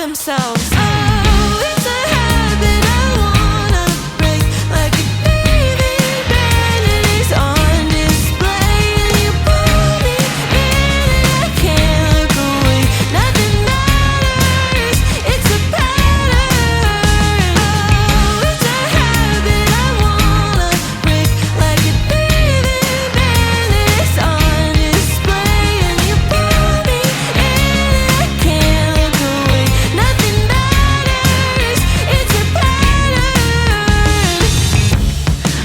themselves. Oh, it's a habit I wanna break, like a thieving band that is on display, and you pull me in and I can't look away. Nothing matters, it's a pattern. Oh, it's a habit I wanna break, like a thieving band that is on display, and you pull me in and I can't look away. Nothing matters, it's a pattern.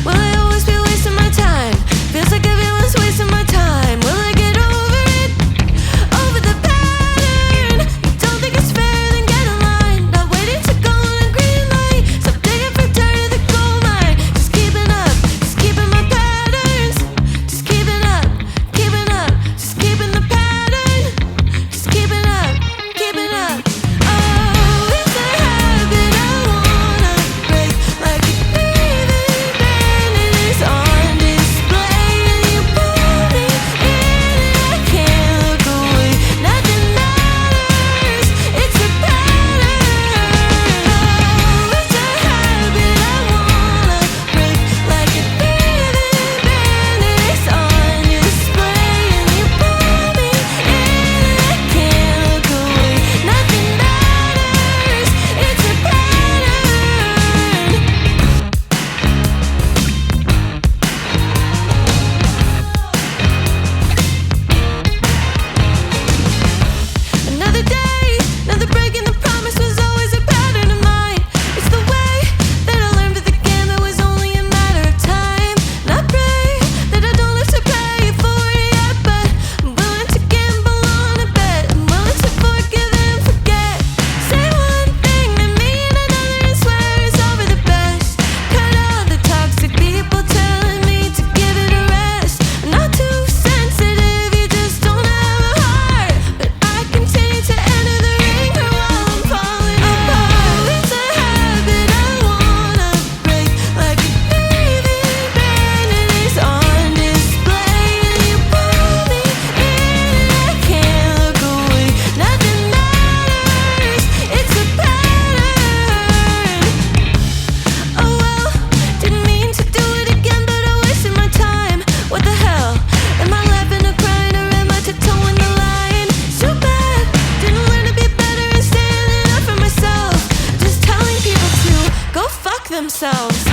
Will I always be wasting my time? Feels like everyone's wasting my time. Will I get over it? Over the pattern. Don't think it's fair, then get in line. Not waiting to go on a green light. Stop digging for dirt in the gold mine. Just keeping up, just keeping my patterns. Just keeping up, just keeping the pattern. Just keeping up, keeping up. Oh, it's a habit I wanna break, like a thieving band that is on display, and you pull me in and I can't look away. Nothing matters, it's a pattern. Oh, it's a habit I wanna break, like a thieving band that is on display, and you pull me in and I can't look away. Nothing matters, it's a pattern. Another day, another break in the promise was always a pattern of mine. It's the way that I learned that the game, it was only a matter of time. And I pray that I don't have to pay for it yet, but I'm willing to gamble on a bet. I'm willing to forgive and forget. Say one thing to me and another and swear it's over the best. Cut out the toxic people telling me to give it a rest. I'm not too sensitive, you just don't have a heart. But I continue to enter the ringer while I'm falling apart. It's a habit I wanna break, like a thieving band that is on display, and you pull me in and I can't look away. Nothing matters, it's a pattern. Oh well, didn't mean to do it again, but I wasted my time. What the hell? Am I laughing or crying, or am I tiptoeing the line? So bad, didn't learn to be better and standing up for myself. Just telling people to go fuck themselves.